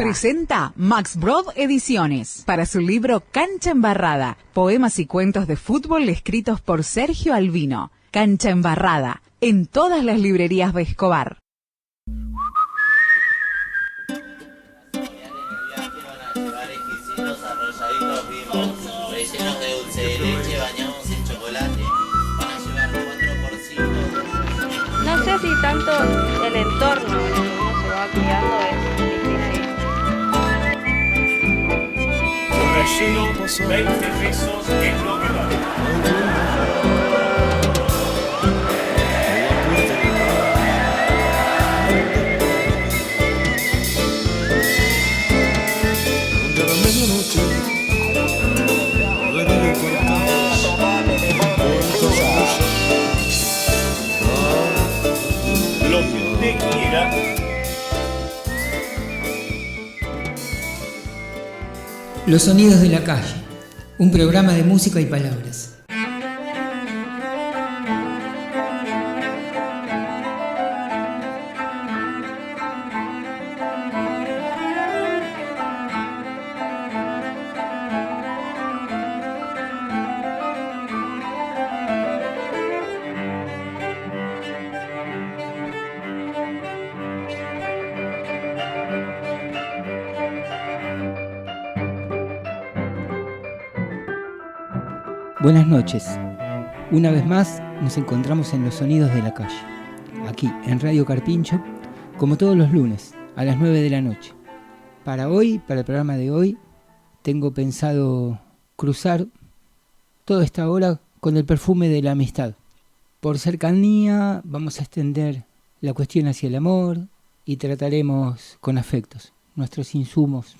Presenta Max Brod Ediciones para su libro Cancha Embarrada, poemas y cuentos de fútbol escritos por Sergio Albino. Cancha Embarrada, en todas las librerías de Escobar. Rellenos de dulce de leche bañados en chocolate. Van a llevar 4 porcitos. No sé si tanto el entorno en el que uno se va criando es difícil. Relleno, 20 pesos es lo que vale. Los sonidos de la calle, un programa de música y palabras. Buenas noches. Una vez más nos encontramos en los sonidos de la calle, aquí en Radio Carpincho, como todos los lunes, a las 9 de la noche. Para el programa de hoy, tengo pensado cruzar toda esta hora con el perfume de la amistad. Por cercanía vamos a extender la cuestión hacia el amor y trataremos con afectos. Nuestros insumos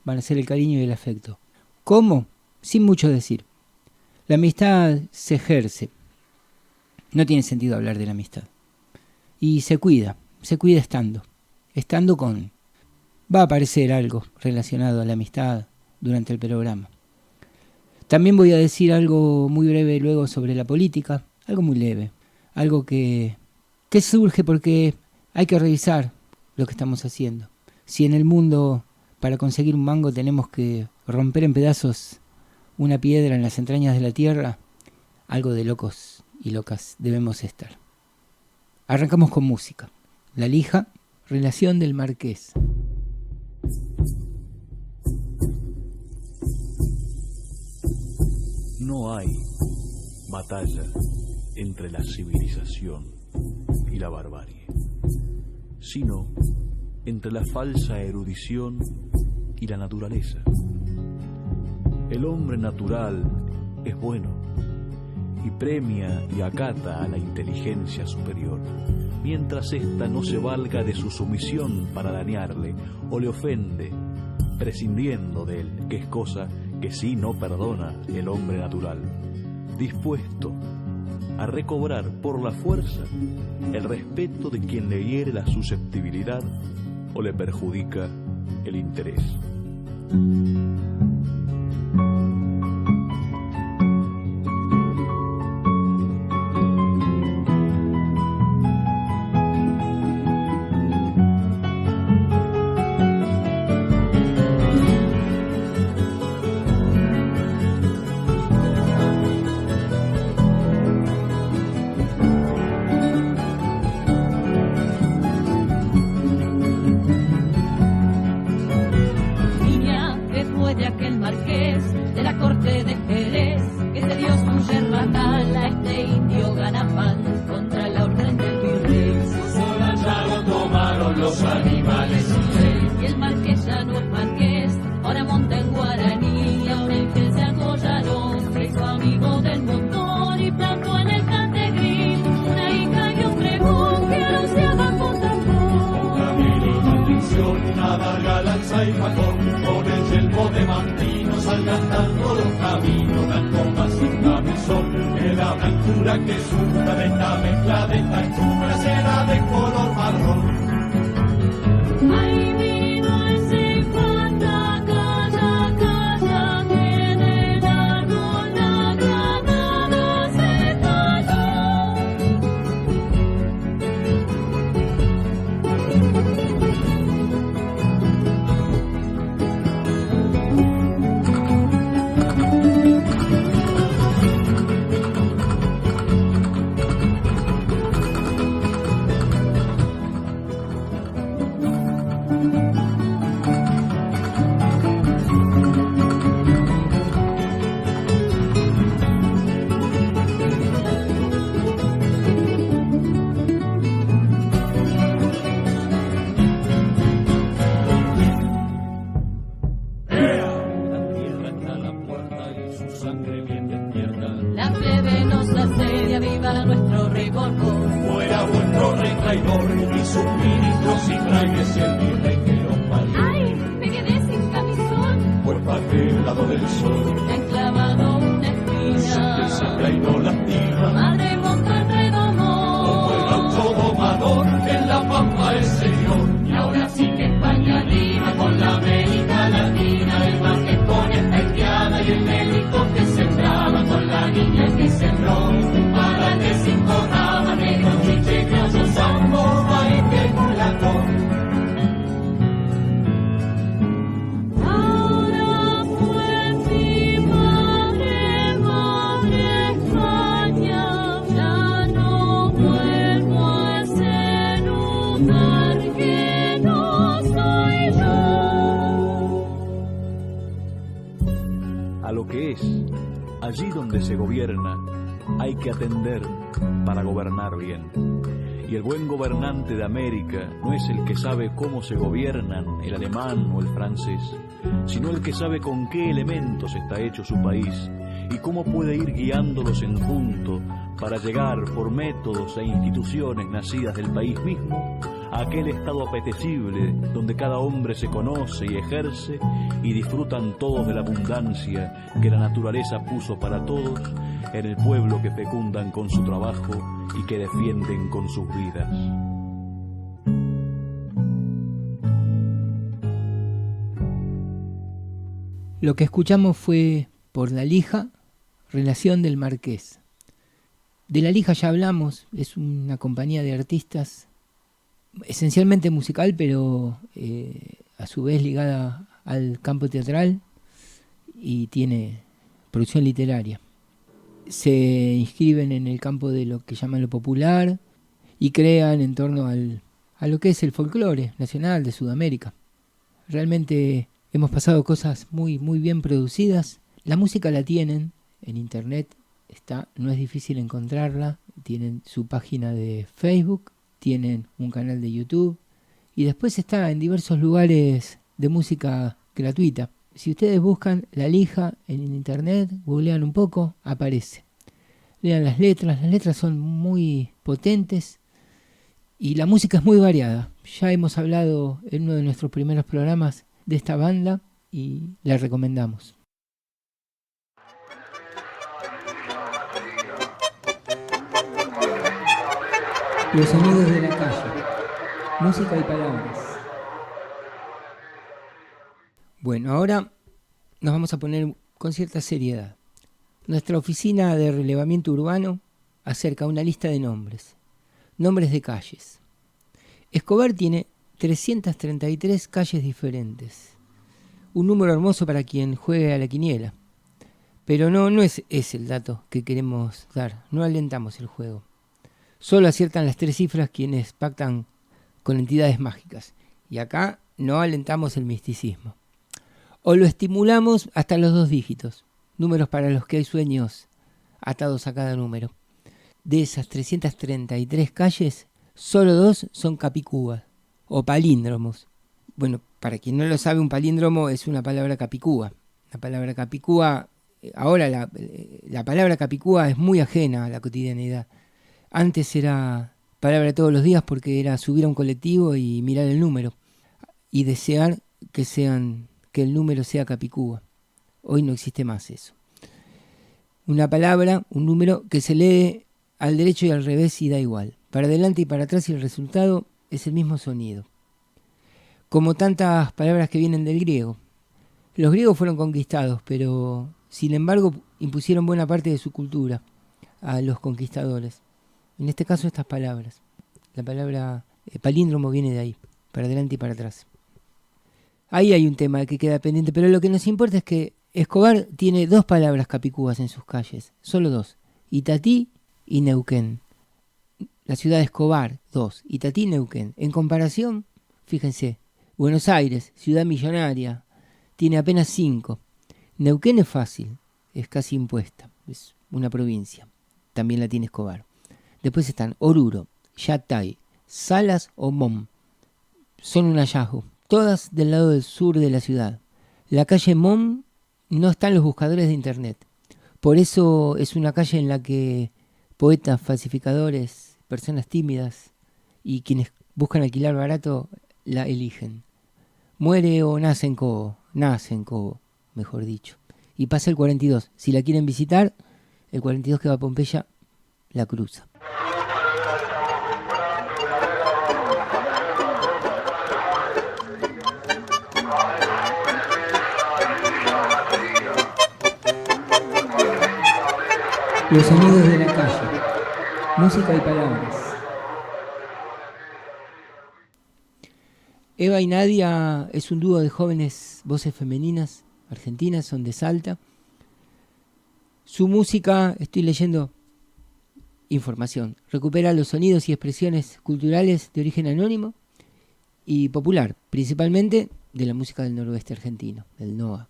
van a ser el cariño y el afecto. ¿Cómo? Sin mucho decir. La amistad se ejerce. No tiene sentido hablar de la amistad. Y se cuida estando con... Va a aparecer algo relacionado a la amistad durante el programa. También voy a decir algo muy breve luego sobre la política, algo muy leve, algo que surge porque hay que revisar lo que estamos haciendo. Si en el mundo, para conseguir un mango, tenemos que romper en pedazos una piedra en las entrañas de la tierra, algo de locos y locas debemos estar. Arrancamos con música. La Lija, Relación del Marqués. No hay batalla entre la civilización y la barbarie, sino entre la falsa erudición y la naturaleza. El hombre natural es bueno y premia y acata a la inteligencia superior, mientras ésta no se valga de su sumisión para dañarle o le ofende, prescindiendo de él, que es cosa que sí no perdona el hombre natural, dispuesto a recobrar por la fuerza el respeto de quien le hiere la susceptibilidad o le perjudica el interés. aquel lado del sol, enclavado una espina, que sangra y no lastima, madre monta el redomón, como el gaucho domador, en la pampa el señor. y ahora sí que España arriba con la América Latina, el más que pone esta izquierda y el médico que sembraba con la niña que sembró, para que se encorraba negro, chiche, criollo, sambo, baile, mulato. Ahora fue mi madre, madre España, ya no vuelvo a ese lugar que no soy yo. A lo que es, allí donde se gobierna, hay que atender para gobernar bien. Y el buen gobernante de América no es el que sabe cómo se gobiernan el alemán o el francés, sino el que sabe con qué elementos está hecho su país y cómo puede ir guiándolos en punto para llegar por métodos e instituciones nacidas del país mismo a aquel estado apetecible donde cada hombre se conoce y ejerce y disfrutan todos de la abundancia que la naturaleza puso para todos en el pueblo que fecundan con su trabajo y que defienden con sus vidas. Lo que escuchamos fue Por la Lija, Relación del Marqués. De La Lija ya hablamos, es una compañía de artistas esencialmente musical, pero a su vez ligada al campo teatral y tiene producción literaria. Se inscriben en el campo de lo que llaman lo popular y crean en torno a lo que es el folclore nacional de Sudamérica. Realmente hemos pasado cosas muy, muy bien producidas. La música la tienen en internet, está, no es difícil encontrarla. Tienen su página de Facebook, tienen un canal de YouTube y después está en diversos lugares de música gratuita. Si ustedes buscan La Lija en internet, googlean un poco, aparece. Lean las letras son muy potentes y la música es muy variada. Ya hemos hablado en uno de nuestros primeros programas de esta banda y la recomendamos. Los sonidos de la calle, música y palabras. Bueno, ahora nos vamos a poner con cierta seriedad. Nuestra oficina de relevamiento urbano acerca una lista de nombres de calles. Escobar tiene 333 calles diferentes. Un número hermoso para quien juegue a la quiniela. Pero no es el dato que queremos dar, no alentamos el juego. Solo aciertan las 3 cifras quienes pactan con entidades mágicas. Y acá no alentamos el misticismo. O lo estimulamos hasta los 2 dígitos. Números para los que hay sueños atados a cada número. De esas 333 calles, solo 2 son capicúas o palíndromos. Bueno, para quien no lo sabe, un palíndromo es una palabra capicúa. La palabra capicúa, ahora la palabra capicúa es muy ajena a la cotidianidad. Antes era palabra de todos los días porque era subir a un colectivo y mirar el número y desear que el número sea capicúa. Hoy no existe más eso. Una palabra, un número que se lee al derecho y al revés y da igual. Para adelante y para atrás y el resultado es el mismo sonido. Como tantas palabras que vienen del griego. Los griegos fueron conquistados, pero sin embargo impusieron buena parte de su cultura a los conquistadores. En este caso estas palabras. La palabra palíndromo viene de ahí, para adelante y para atrás. Ahí hay un tema que queda pendiente, pero lo que nos importa es que Escobar tiene 2 palabras capicúas en sus calles, solo 2, Itatí y Neuquén. La ciudad de Escobar, 2, Itatí y Neuquén. En comparación, fíjense, Buenos Aires, ciudad millonaria, tiene apenas 5. Neuquén es fácil, es casi impuesta, es una provincia, también la tiene Escobar. Después están Oruro, Yatay, Salas o Mom. Son un hallazgo, todas del lado del sur de la ciudad. La calle Mom no está en los buscadores de internet. Por eso es una calle en la que poetas, falsificadores, personas tímidas y quienes buscan alquilar barato la eligen. Muere o nace en Cobo, mejor dicho. Y pasa el 42. Si la quieren visitar, el 42 que va a Pompeya la cruza. Los sonidos de la calle, música y palabras. Eva y Nadia es un dúo de jóvenes voces femeninas argentinas, son de Salta. Su música, estoy leyendo información, recupera los sonidos y expresiones culturales de origen anónimo y popular, principalmente de la música del noroeste argentino, del NOA,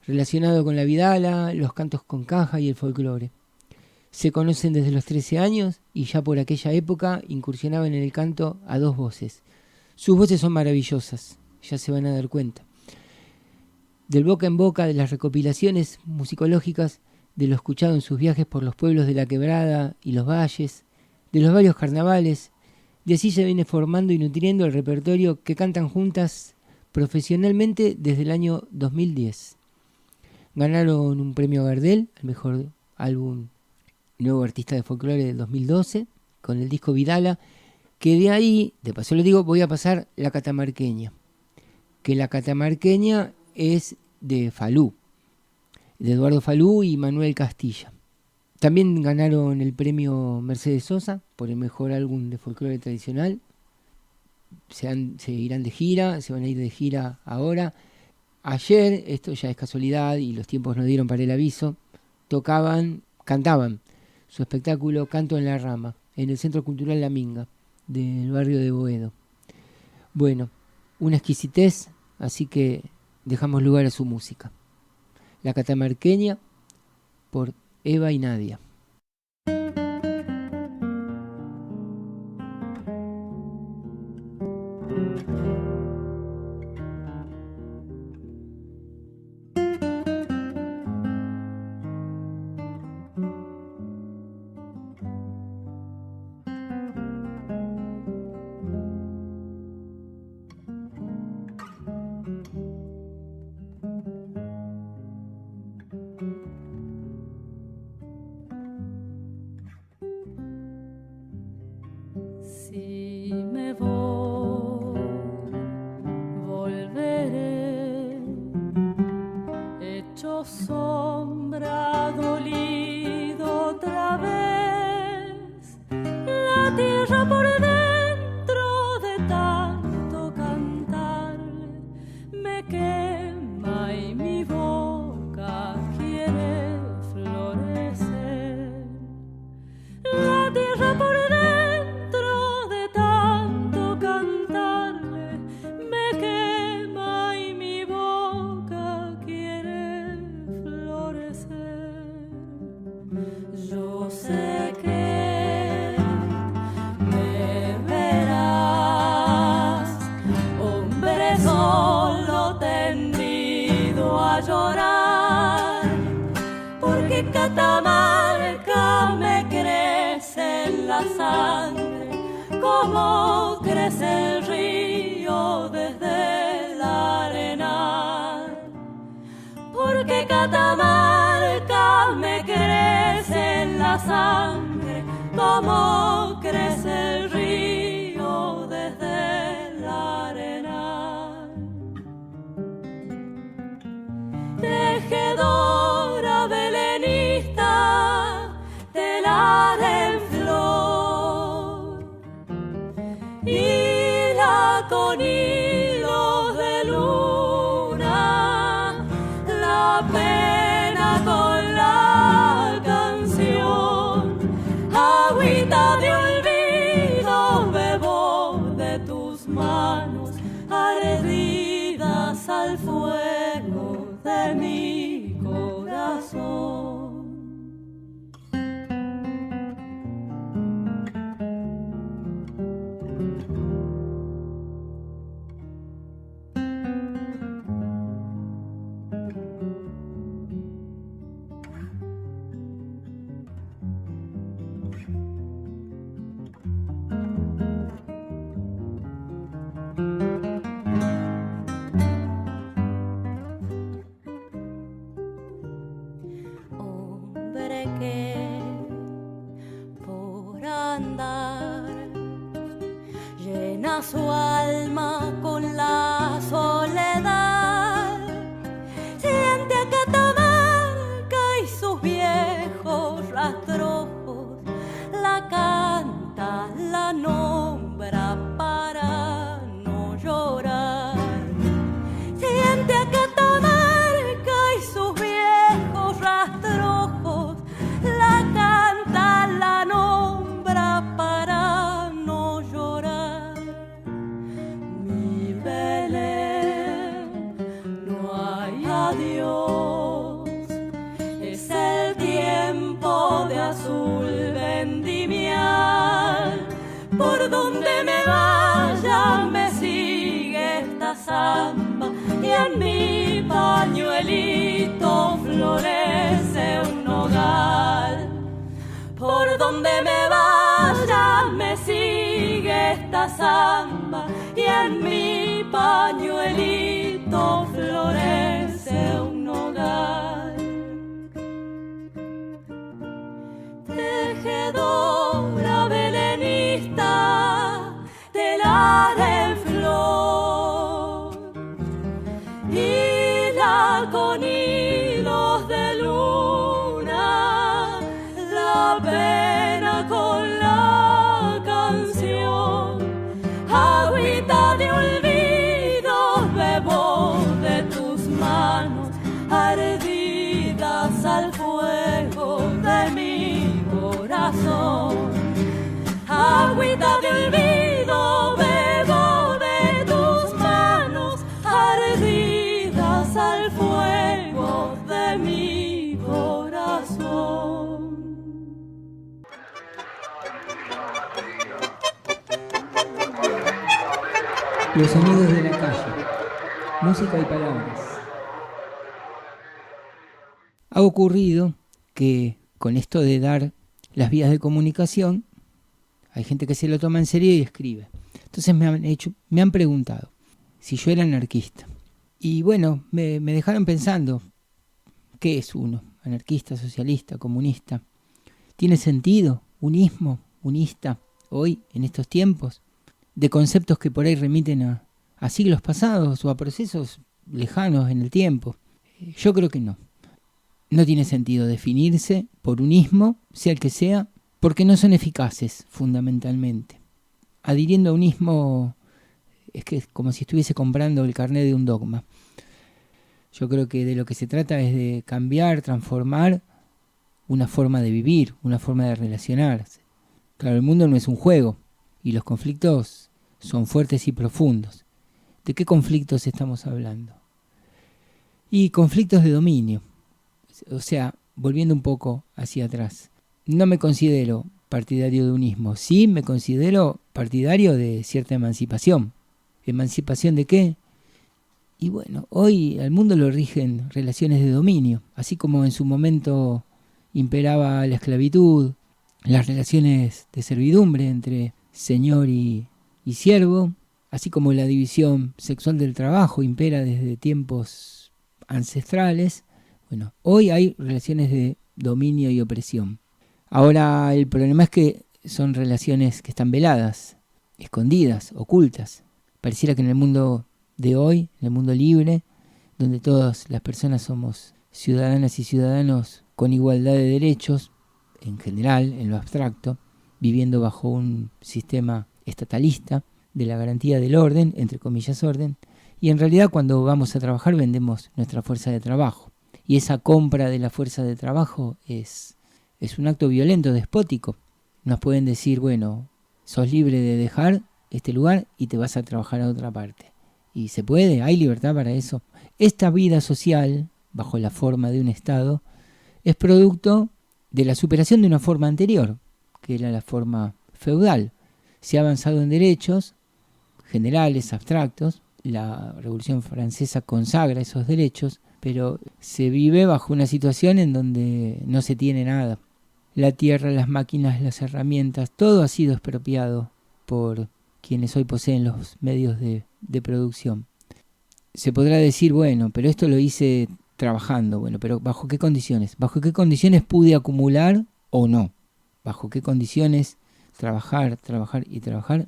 relacionado con la vidala, los cantos con caja y el folclore. Se conocen desde los 13 años y ya por aquella época incursionaban en el canto a dos voces. Sus voces son maravillosas, ya se van a dar cuenta. Del boca en boca de las recopilaciones musicológicas, de lo escuchado en sus viajes por los pueblos de la Quebrada y los valles, de los varios carnavales, de así se viene formando y nutriendo el repertorio que cantan juntas profesionalmente desde el año 2010. Ganaron un premio Gardel, el mejor álbum nuevo artista de folclore del 2012, con el disco Vidala, que de ahí, de paso le digo, voy a pasar La Catamarqueña, que La Catamarqueña es de Falú, de Eduardo Falú y Manuel Castilla. También ganaron el premio Mercedes Sosa por el mejor álbum de folclore tradicional. Se irán de gira, se van a ir de gira ahora. Ayer, esto ya es casualidad y los tiempos no dieron para el aviso, cantaban su espectáculo Canto en la Rama, en el Centro Cultural La Minga, del barrio de Boedo. Bueno, una exquisitez, así que dejamos lugar a su música. La Catamarqueña por Eva y Nadia. Si me voy, volveré, hecho sombra, dolido otra vez, la tierra por dentro de tanto cantarle me quema y mi boca quiere florecer. La tierra por Catamarca me crece en la sangre, como crece el río desde la arena. Porque Catamarca me crece en la sangre, como crece el río desde la arena. Tejedora belenista, telar en flor, hila con hilos de luna, la pena con la canción, agüita de olvido bebo de tus manos, ardidas al fuego de mi corazón. que por andar llena su alma con la soledad, siente a Catamarca y sus viejos rastrojos, la canta, la nombra para no llorar. Siente a Catamarca y sus viejos rastrojos, la canta, la nombra para no llorar. Mi Belén, no hay adiós, es el tiempo de azul vendimial. Por donde me vaya me sigue esta samba y en mi pañuelito florece un nogal. Por donde me vaya me sigue esta samba y en mi pañuelito florece un nogal. Tejedora belenista, telar en flor, hila con hilos de luna, la pena con la canción, agüita de olvido bebo de tus manos, ardidas al fuego de mi corazón. Agüita de olvido bebo de tus manos, ardidas al fuego de mi corazón. Los sonidos de la calle, música y palabras. Ha ocurrido que con esto de dar las vías de comunicación, hay gente que se lo toma en serio y escribe. Entonces me han preguntado si yo era anarquista. Y bueno, me dejaron pensando, ¿qué es uno? ¿Anarquista, socialista, comunista? ¿Tiene sentido? ¿Unismo? ¿Unista? Hoy, en estos tiempos, de conceptos que por ahí remiten a siglos pasados o a procesos lejanos en el tiempo. Yo creo que no. No tiene sentido definirse por unismo, sea el que sea, porque no son eficaces, fundamentalmente. Adhiriendo a unismo es que es como si estuviese comprando el carnet de un dogma. Yo creo que de lo que se trata es de cambiar, transformar una forma de vivir, una forma de relacionarse. Claro, el mundo no es un juego y los conflictos son fuertes y profundos. ¿De qué conflictos estamos hablando? Y conflictos de dominio. O sea, volviendo un poco hacia atrás. No me considero partidario de unismo. Sí me considero partidario de cierta emancipación. ¿Emancipación de qué? Y bueno, hoy al mundo lo rigen relaciones de dominio. Así como en su momento imperaba la esclavitud, las relaciones de servidumbre entre señor y siervo, así como la división sexual del trabajo impera desde tiempos ancestrales. Bueno, hoy hay relaciones de dominio y opresión. Ahora el problema es que son relaciones que están veladas, escondidas, ocultas. Pareciera que en el mundo de hoy, en el mundo libre, donde todas las personas somos ciudadanas y ciudadanos con igualdad de derechos, en general, en lo abstracto, viviendo bajo un sistema estatalista de la garantía del orden, entre comillas orden, y en realidad cuando vamos a trabajar vendemos nuestra fuerza de trabajo. Y esa compra de la fuerza de trabajo es un acto violento, despótico. Nos pueden decir, bueno, sos libre de dejar este lugar y te vas a trabajar a otra parte. Y se puede, hay libertad para eso. Esta vida social, bajo la forma de un Estado, es producto de la superación de una forma anterior, que era la forma feudal. Se ha avanzado en derechos generales, abstractos. La Revolución Francesa consagra esos derechos, pero se vive bajo una situación en donde no se tiene nada. La tierra, las máquinas, las herramientas, todo ha sido expropiado por quienes hoy poseen los medios de producción. Se podrá decir, bueno, pero esto lo hice trabajando. Bueno, pero ¿bajo qué condiciones? ¿Bajo qué condiciones pude acumular o no? ¿Bajo qué condiciones trabajar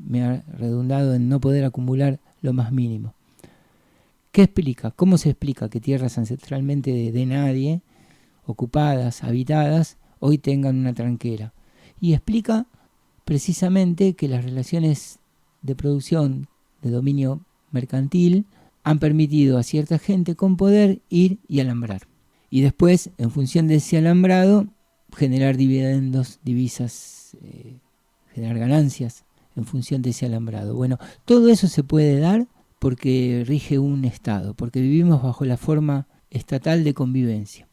me ha redundado en no poder acumular lo más mínimo? ¿Qué explica? ¿Cómo se explica que tierras ancestralmente de nadie, ocupadas, habitadas, hoy tengan una tranquera? Y explica precisamente que las relaciones de producción de dominio mercantil han permitido a cierta gente con poder ir y alambrar. Y después, en función de ese alambrado, generar dividendos, divisas, generar ganancias en función de ese alambrado. Bueno, todo eso se puede dar porque rige un Estado, porque vivimos bajo la forma estatal de convivencia.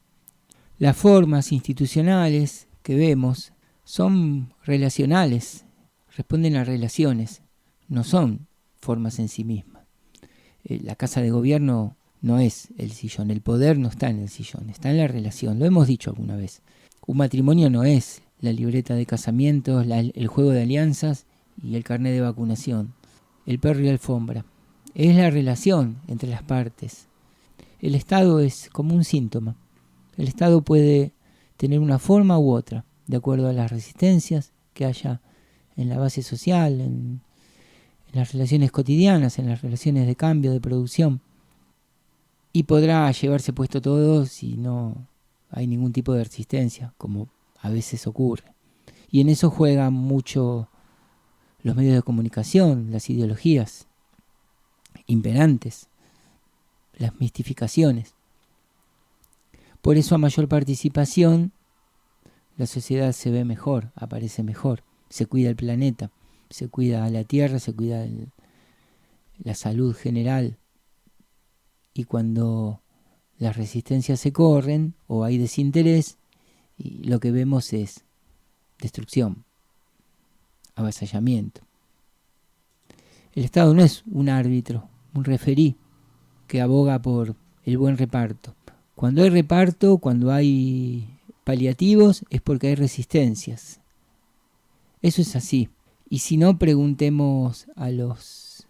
Las formas institucionales que vemos son relacionales, responden a relaciones, no son formas en sí mismas. La casa de gobierno no es el sillón, el poder no está en el sillón, está en la relación, lo hemos dicho alguna vez. Un matrimonio no es la libreta de casamientos, el juego de alianzas y el carnet de vacunación, el perro y la alfombra. Es la relación entre las partes. El Estado es como un síntoma. El Estado puede tener una forma u otra, de acuerdo a las resistencias que haya en la base social, en las relaciones cotidianas, en las relaciones de cambio, de producción. Y podrá llevarse puesto todo si no hay ningún tipo de resistencia, como a veces ocurre. Y en eso juegan mucho los medios de comunicación, las ideologías imperantes, las mistificaciones. Por eso a mayor participación la sociedad se ve mejor, aparece mejor, se cuida el planeta, se cuida la tierra, se cuida la salud general. Y cuando las resistencias se corren o hay desinterés, y lo que vemos es destrucción, avasallamiento. El Estado no es un árbitro, un referí que aboga por el buen reparto. Cuando hay reparto, cuando hay paliativos, es porque hay resistencias. Eso es así. Y si no, preguntemos a los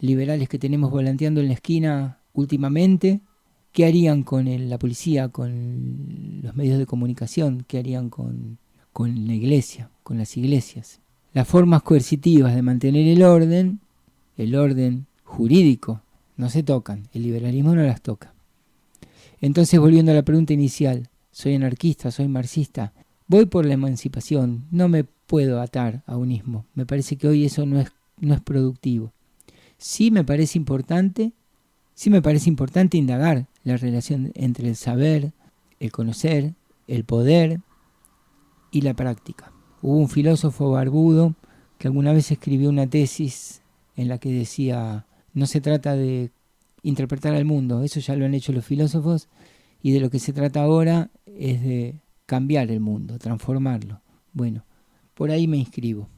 liberales que tenemos volanteando en la esquina últimamente, ¿qué harían con la policía, con los medios de comunicación? ¿Qué harían con la iglesia, con las iglesias? Las formas coercitivas de mantener el orden jurídico, no se tocan. El liberalismo no las toca. Entonces, volviendo a la pregunta inicial, soy anarquista, soy marxista, voy por la emancipación, no me puedo atar a un ismo. Me parece que hoy eso no es productivo. Sí me parece importante indagar la relación entre el saber, el conocer, el poder y la práctica. Hubo un filósofo barbudo que alguna vez escribió una tesis en la que decía, no se trata de interpretar al mundo, eso ya lo han hecho los filósofos, y de lo que se trata ahora es de cambiar el mundo, transformarlo. Bueno, por ahí me inscribo.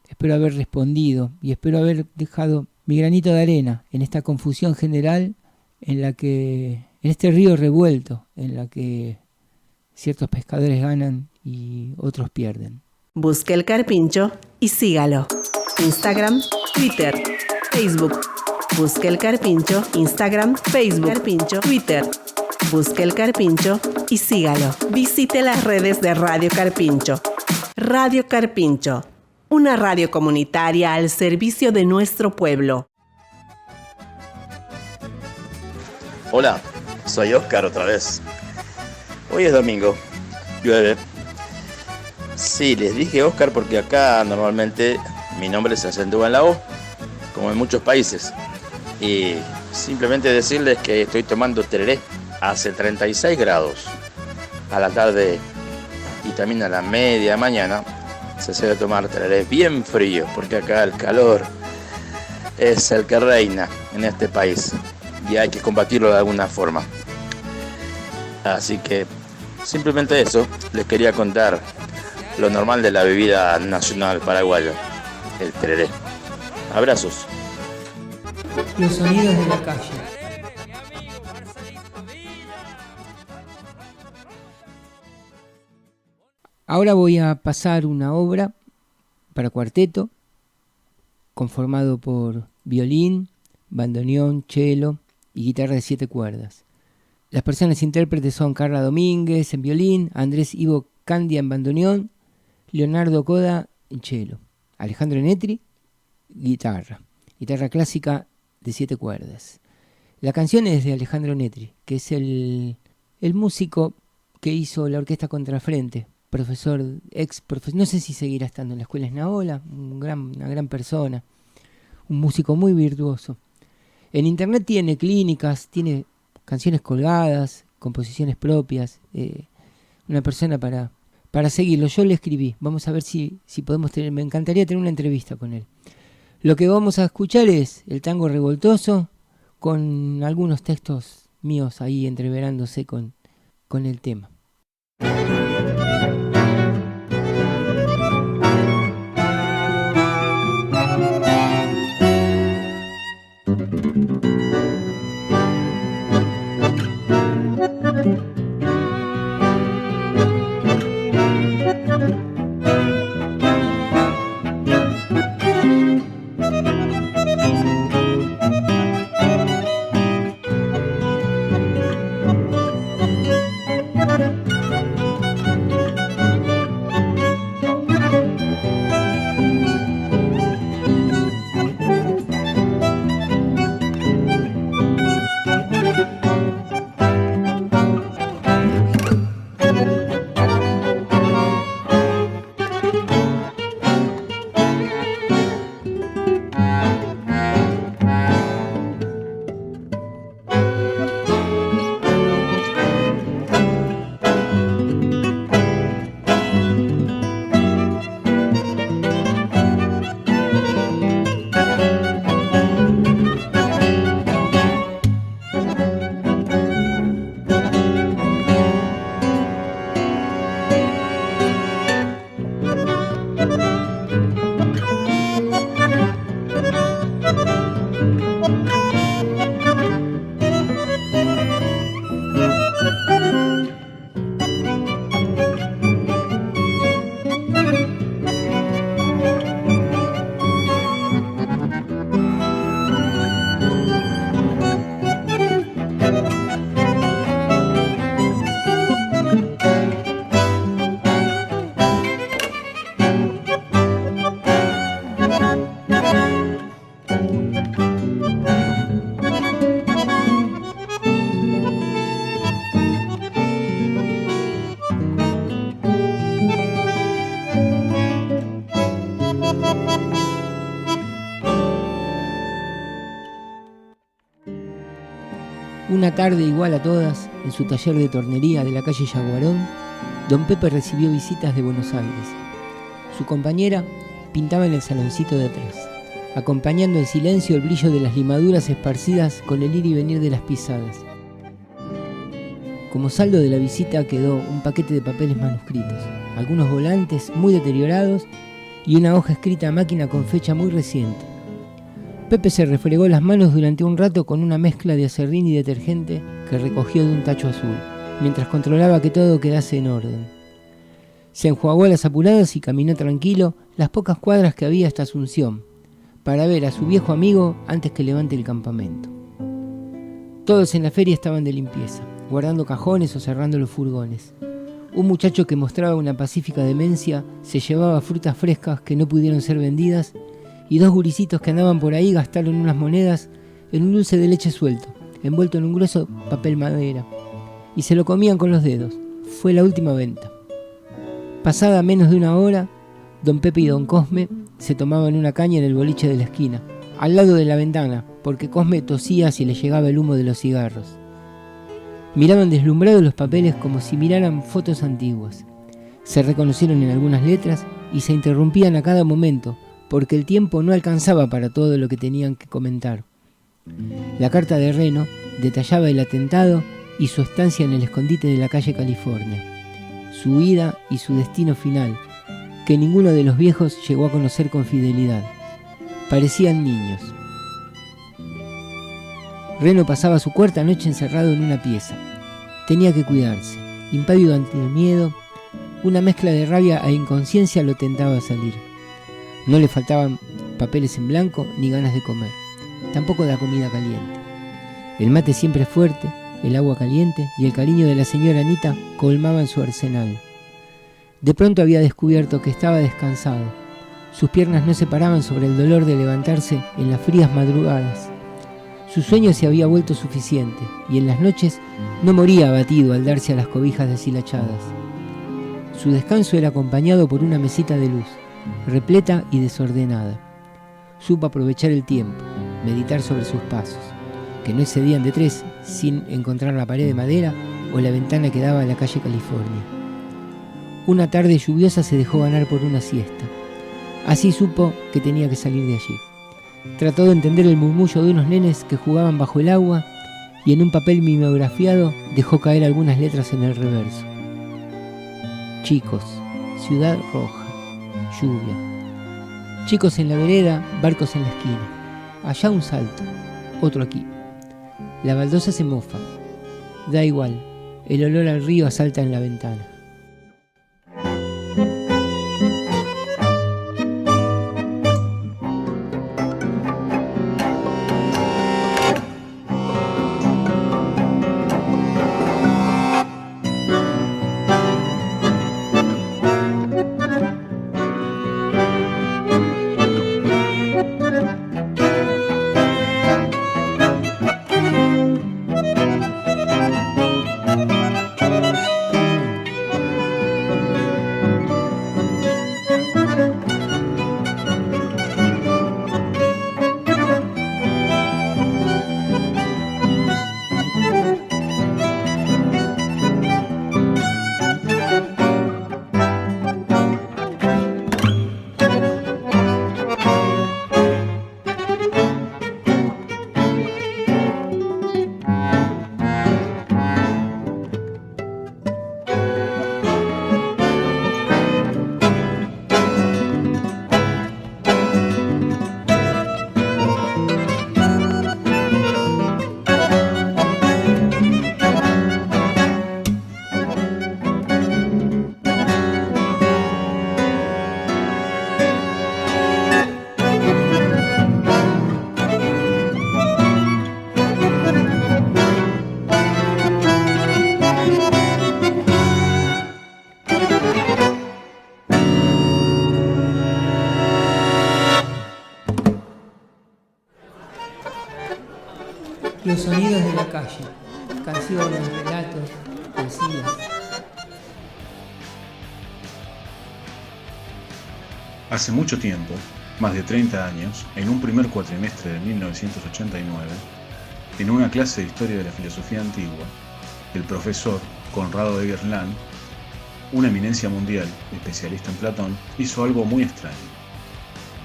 Espero haber respondido y espero haber dejado mi granito de arena en esta confusión general en este río revuelto, en la que ciertos pescadores ganan y otros pierden. Busque el Carpincho y sígalo. Instagram, Twitter, Facebook. Busque el Carpincho, Instagram, Facebook, Carpincho, Twitter. Busque el Carpincho y sígalo. Visite las redes de Radio Carpincho. Radio Carpincho, una radio comunitaria al servicio de nuestro pueblo. Hola, soy Oscar otra vez. Hoy es domingo, llueve. Sí, les dije Oscar porque acá normalmente mi nombre se acentúa en la O, como en muchos países. Y simplemente decirles que estoy tomando tereré. Hace 36 grados a la tarde y también a la media mañana se suele tomar tereré bien frío, porque acá el calor es el que reina en este país y hay que combatirlo de alguna forma. Así que simplemente eso, les quería contar lo normal de la bebida nacional paraguaya, el tereré. Abrazos. Los sonidos de la calle. Ahora voy a pasar una obra para cuarteto, conformado por violín, bandoneón, cello y guitarra de 7 cuerdas. Las personas intérpretes son Carla Domínguez en violín, Andrés Ivo Candia en bandoneón, Leonardo Coda en cello, Alejandro Netri, guitarra clásica de 7 cuerdas. La canción es de Alejandro Netri, que es el músico que hizo la orquesta Contrafrente, ex profesor, no sé si seguirá estando en la escuela Esnaola, una gran persona, un músico muy virtuoso. En internet tiene clínicas, tiene canciones colgadas, composiciones propias, una persona para seguirlo. Yo le escribí, vamos a ver si podemos tener, me encantaría tener una entrevista con él. Lo que vamos a escuchar es el tango revoltoso, con algunos textos míos ahí entreverándose con el tema. Una tarde igual a todas, en su taller de tornería de la calle Yaguarón, don Pepe recibió visitas de Buenos Aires. Su compañera pintaba en el saloncito de atrás, acompañando en silencio el brillo de las limaduras esparcidas con el ir y venir de las pisadas. Como saldo de la visita quedó un paquete de papeles manuscritos, algunos volantes muy deteriorados y una hoja escrita a máquina con fecha muy reciente. Pepe se refregó las manos durante un rato con una mezcla de aserrín y detergente que recogió de un tacho azul, mientras controlaba que todo quedase en orden. Se enjuagó a las apuradas y caminó tranquilo las pocas cuadras que había hasta Asunción, para ver a su viejo amigo antes que levante el campamento. Todos en la feria estaban de limpieza, guardando cajones o cerrando los furgones. Un muchacho que mostraba una pacífica demencia se llevaba frutas frescas que no pudieron ser vendidas, y 2 gurisitos que andaban por ahí gastaron unas monedas en un dulce de leche suelto, envuelto en un grueso papel madera, y se lo comían con los dedos. Fue la última venta. Pasada menos de una hora, don Pepe y don Cosme se tomaban una caña en el boliche de la esquina, al lado de la ventana, porque Cosme tosía si le llegaba el humo de los cigarros. Miraban deslumbrados los papeles como si miraran fotos antiguas. Se reconocieron en algunas letras y se interrumpían a cada momento, porque el tiempo no alcanzaba para todo lo que tenían que comentar. La carta de Reno detallaba el atentado y su estancia en el escondite de la calle California, su huida y su destino final, que ninguno de los viejos llegó a conocer con fidelidad. Parecían niños. Reno pasaba su cuarta noche encerrado en una pieza. Tenía que cuidarse, impávido ante el miedo, una mezcla de rabia e inconsciencia lo tentaba a salir. No le faltaban papeles en blanco ni ganas de comer, tampoco de la comida caliente. El mate siempre fuerte, el agua caliente y el cariño de la señora Anita colmaban su arsenal. De pronto había descubierto que estaba descansado. Sus piernas no se paraban sobre el dolor de levantarse en las frías madrugadas. Su sueño se había vuelto suficiente y en las noches no moría abatido al darse a las cobijas deshilachadas. Su descanso era acompañado por una mesita de luz, repleta y desordenada. Supo aprovechar el tiempo, meditar sobre sus pasos, que no excedían de 3 sin encontrar la pared de madera o la ventana que daba a la calle California. Una tarde lluviosa se dejó ganar por una siesta. Así supo que tenía que salir de allí. Trató de entender el murmullo de unos nenes que jugaban bajo el agua y en un papel mimeografiado dejó caer algunas letras en el reverso. Chicos, Ciudad Roja, lluvia. Chicos en la vereda, barcos en la esquina. Allá un salto, otro aquí. La baldosa se mofa. Da igual, el olor al río asalta en la ventana. Los sonidos de la calle, canciones, relatos, poesías. Hace mucho tiempo, más de 30 años, en un primer cuatrimestre de 1989, en una clase de historia de la filosofía antigua, el profesor Conrado Egerland, una eminencia mundial, especialista en Platón, hizo algo muy extraño.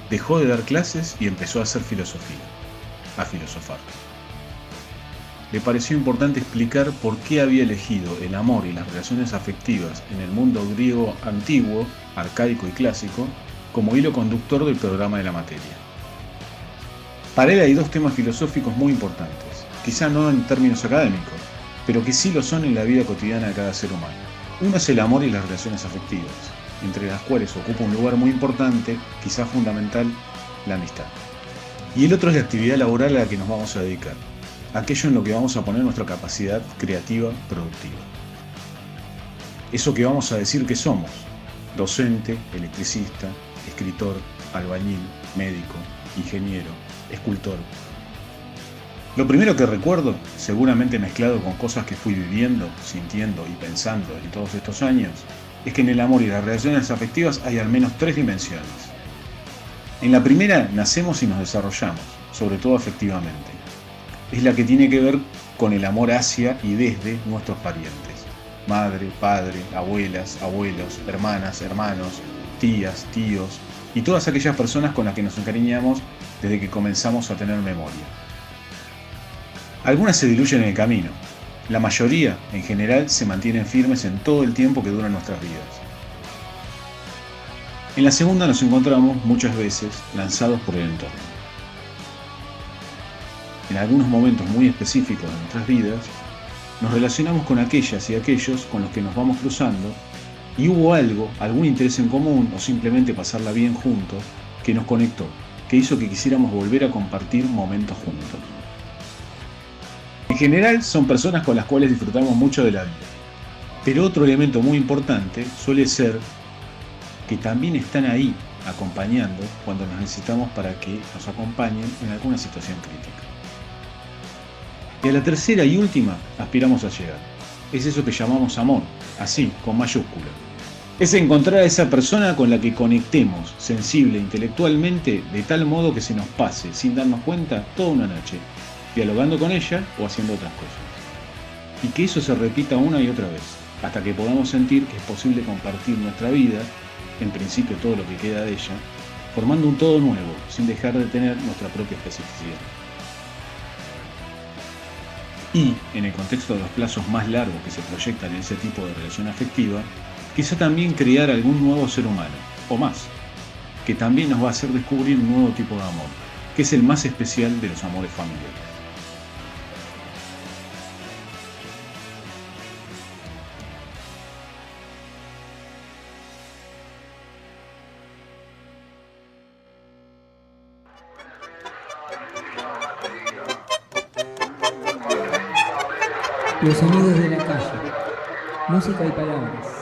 Dejó de dar clases y empezó a hacer filosofía, a filosofar. Le pareció importante explicar por qué había elegido el amor y las relaciones afectivas en el mundo griego antiguo, arcaico y clásico, como hilo conductor del programa de la materia. Para él hay dos temas filosóficos muy importantes, quizá no en términos académicos, pero que sí lo son en la vida cotidiana de cada ser humano. Uno es el amor y las relaciones afectivas, entre las cuales ocupa un lugar muy importante, quizá fundamental, la amistad. Y el otro es la actividad laboral a la que nos vamos a dedicar, aquello en lo que vamos a poner nuestra capacidad creativa, productiva. Eso que vamos a decir que somos: docente, electricista, escritor, albañil, médico, ingeniero, escultor. Lo primero que recuerdo, seguramente mezclado con cosas que fui viviendo, sintiendo y pensando en todos estos años, es que en el amor y las relaciones afectivas hay al menos 3 dimensiones. En la primera nacemos y nos desarrollamos, sobre todo afectivamente. Es la que tiene que ver con el amor hacia y desde nuestros parientes: madre, padre, abuelas, abuelos, hermanas, hermanos, tías, tíos y todas aquellas personas con las que nos encariñamos desde que comenzamos a tener memoria. Algunas se diluyen en el camino, la mayoría, en general, se mantienen firmes en todo el tiempo que duran nuestras vidas. En la segunda nos encontramos, muchas veces, lanzados por el entorno. En algunos momentos muy específicos de nuestras vidas, nos relacionamos con aquellas y aquellos con los que nos vamos cruzando y hubo algo, algún interés en común o simplemente pasarla bien juntos, que nos conectó, que hizo que quisiéramos volver a compartir momentos juntos. En general son personas con las cuales disfrutamos mucho de la vida. Pero otro elemento muy importante suele ser que también están ahí acompañando cuando nos necesitamos para que nos acompañen en alguna situación crítica. Y a la tercera y última aspiramos a llegar. Es eso que llamamos amor, así, con mayúscula. Es encontrar a esa persona con la que conectemos sensible e intelectualmente de tal modo que se nos pase, sin darnos cuenta, toda una noche, dialogando con ella o haciendo otras cosas. Y que eso se repita una y otra vez, hasta que podamos sentir que es posible compartir nuestra vida, en principio todo lo que queda de ella, formando un todo nuevo, sin dejar de tener nuestra propia especificidad. Y, en el contexto de los plazos más largos que se proyectan en ese tipo de relación afectiva, quizá también crear algún nuevo ser humano, o más, que también nos va a hacer descubrir un nuevo tipo de amor, que es el más especial de los amores familiares. Los sonidos de la calle. Música y palabras.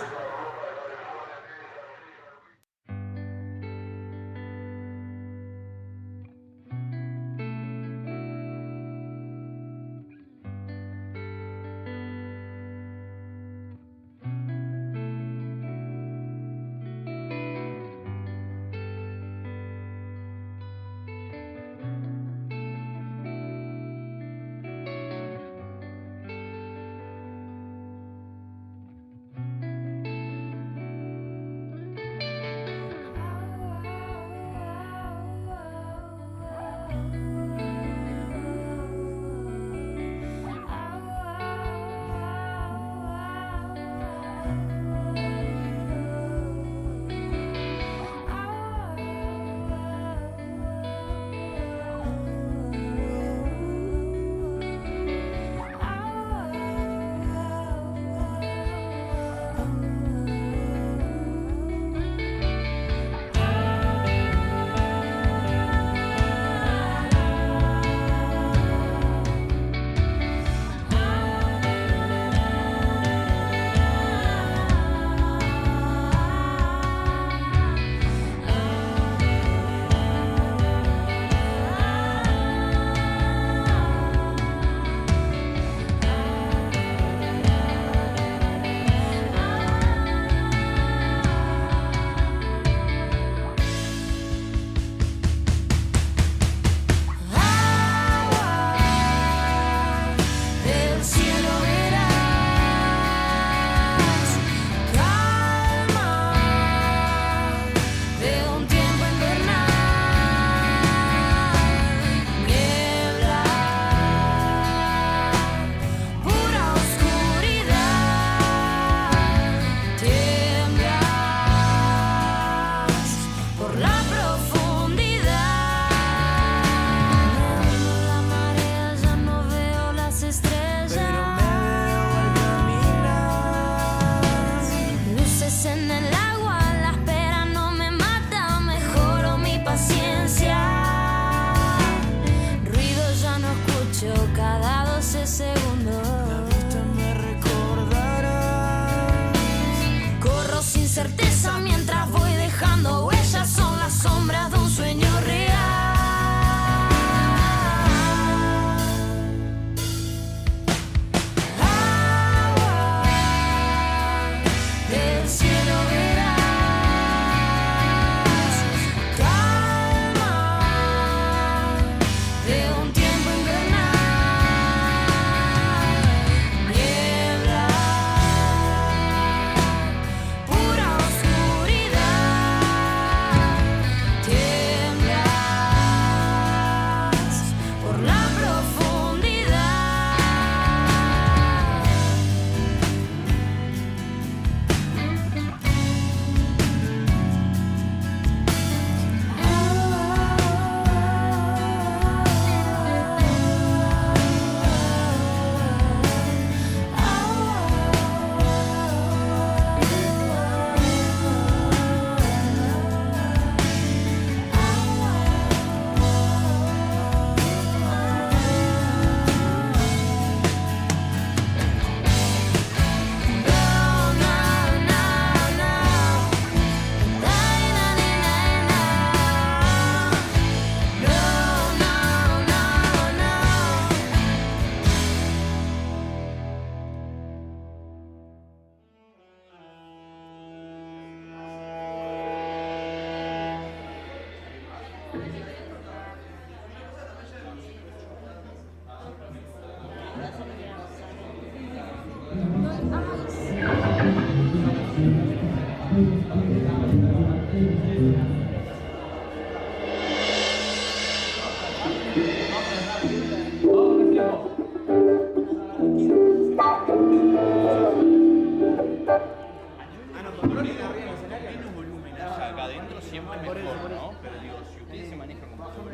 Acá adentro siempre mejor, ¿no? Pero digo, si ustedes se manejan como nosotros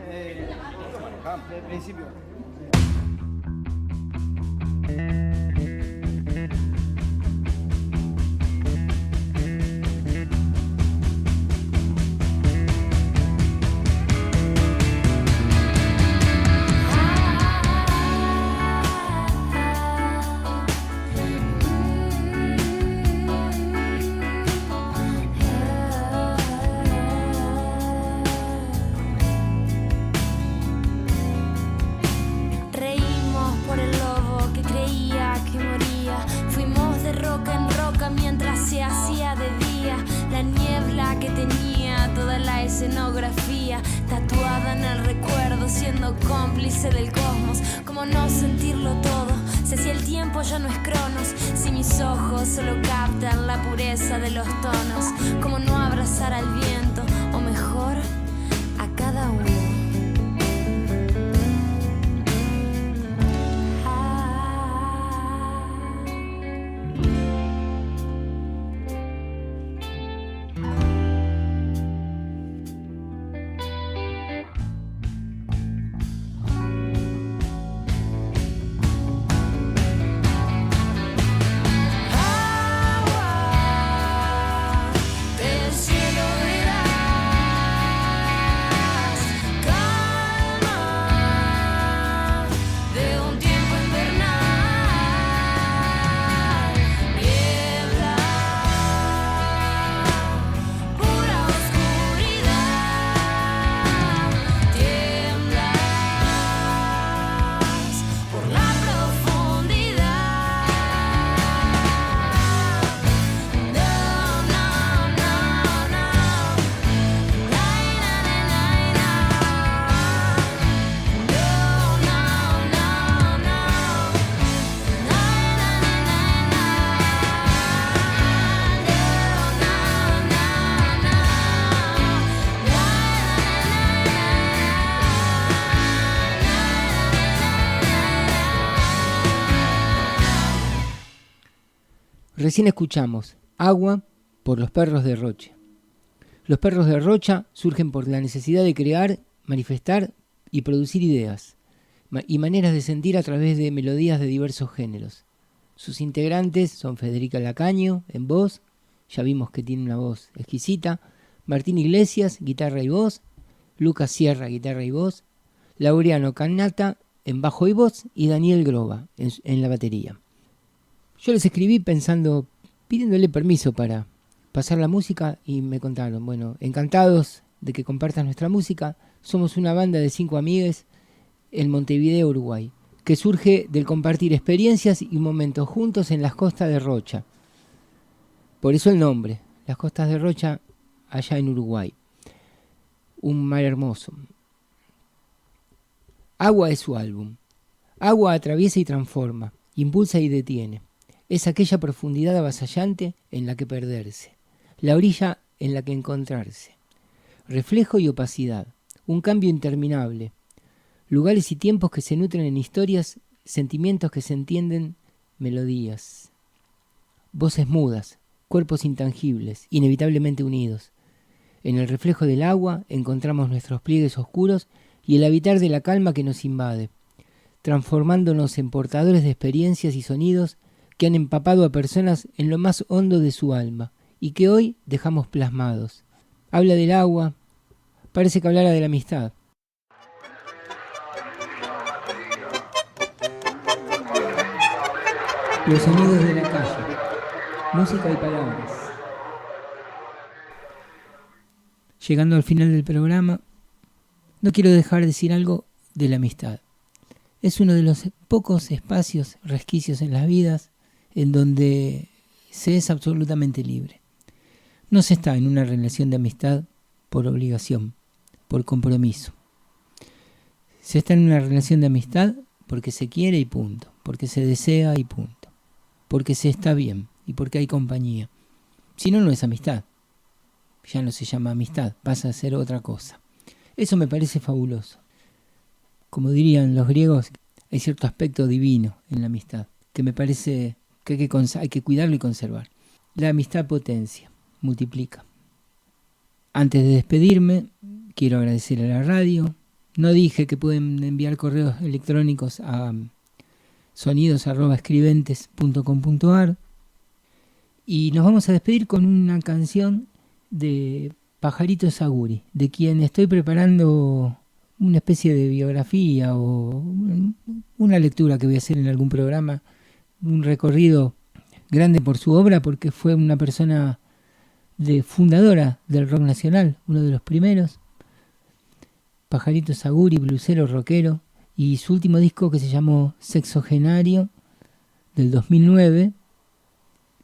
nos manejamos. De principio. Escenografía tatuada en el recuerdo, siendo cómplice del cosmos. Como no sentirlo todo, sé si el tiempo ya no es cronos, si mis ojos solo captan la pureza de los tonos. Como no abrazar al viento, o mejor, a cada uno. Recién escuchamos Agua por Los Perros de Rocha. Los Perros de Rocha surgen por la necesidad de crear, manifestar y producir ideas y maneras de sentir a través de melodías de diversos géneros. Sus integrantes son Federica Lacaño en voz, ya vimos que tiene una voz exquisita, Martín Iglesias, guitarra y voz, Lucas Sierra, guitarra y voz, Laureano Canata en bajo y voz y Daniel Groba en la batería. Yo les escribí pidiéndole permiso para pasar la música y me contaron, bueno, encantados de que compartas nuestra música, somos una banda de 5 amigues en Montevideo, Uruguay, que surge del compartir experiencias y momentos juntos en las costas de Rocha. Por eso el nombre, las costas de Rocha, allá en Uruguay. Un mar hermoso. Agua es su álbum. Agua atraviesa y transforma, impulsa y detiene. Es aquella profundidad avasallante en la que perderse, la orilla en la que encontrarse. Reflejo y opacidad, un cambio interminable. Lugares y tiempos que se nutren en historias, sentimientos que se entienden, melodías. Voces mudas, cuerpos intangibles, inevitablemente unidos. En el reflejo del agua encontramos nuestros pliegues oscuros y el habitar de la calma que nos invade, transformándonos en portadores de experiencias y sonidos que han empapado a personas en lo más hondo de su alma y que hoy dejamos plasmados. Habla del agua, parece que hablara de la amistad. Los sonidos de la calle, música y palabras. Llegando al final del programa, no quiero dejar de decir algo de la amistad. Es uno de los pocos espacios, resquicios en las vidas en donde se es absolutamente libre. No se está en una relación de amistad por obligación, por compromiso. Se está en una relación de amistad porque se quiere y punto, porque se desea y punto. porque se está bien y porque hay compañía. Si no, no es amistad. Ya no se llama amistad, pasa a ser otra cosa. Eso me parece fabuloso. Como dirían los griegos, hay cierto aspecto divino en la amistad, que me parece que hay que cuidarlo y conservar. La amistad potencia, multiplica. Antes de despedirme, quiero agradecer a la radio. No dije que pueden enviar correos electrónicos a sonidos@escribentes.com.ar. Y nos vamos a despedir con una canción de Pajarito Saguri, de quien estoy preparando una especie de biografía o una lectura que voy a hacer en algún programa, un recorrido grande por su obra, porque fue una persona fundadora del rock nacional, uno de los primeros. Pajarito Saguri, blusero, rockero, y su último disco, que se llamó Sexogenario, del 2009,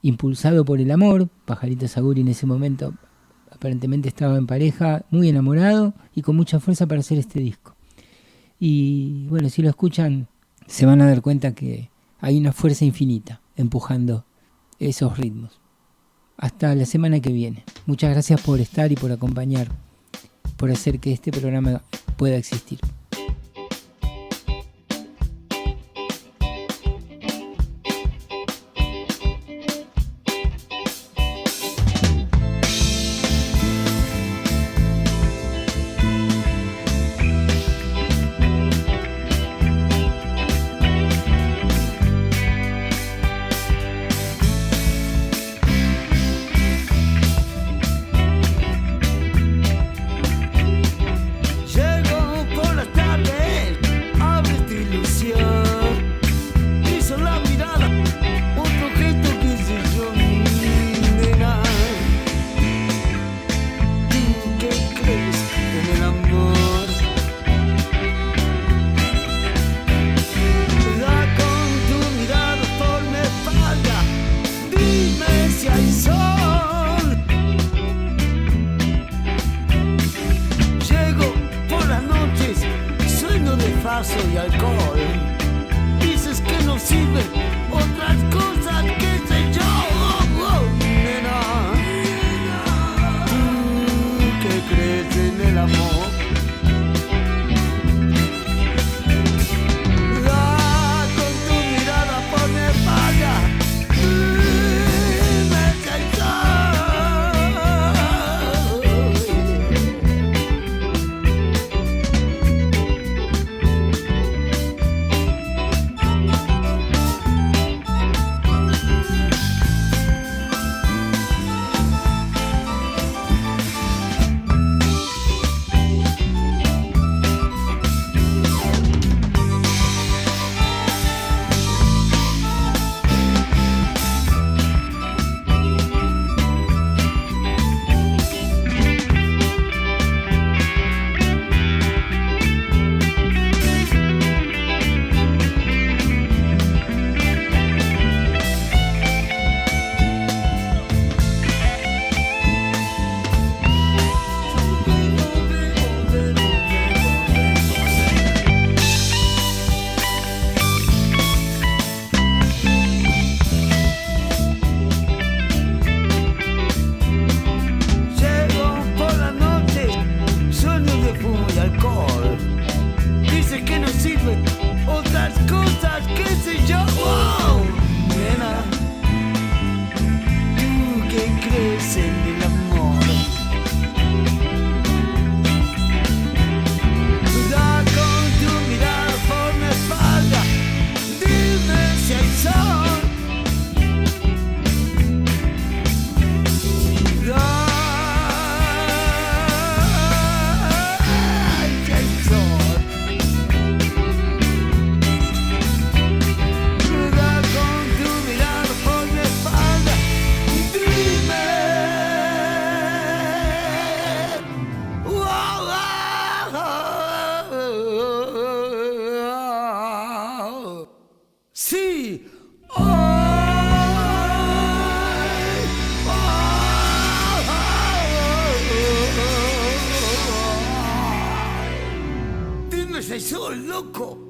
impulsado por el amor. Pajarito Saguri en ese momento aparentemente estaba en pareja, muy enamorado y con mucha fuerza para hacer este disco. Y bueno, si lo escuchan se van a dar cuenta que hay una fuerza infinita empujando esos ritmos. Hasta la semana que viene. Muchas gracias por estar y por acompañar, por hacer que este programa pueda existir. Y alcohol, dices que no sirven otras cosas, qué sé yo, nena, tú que crees en el amor, con tu mirada por mi espalda, dime si hay ¡Soy loco!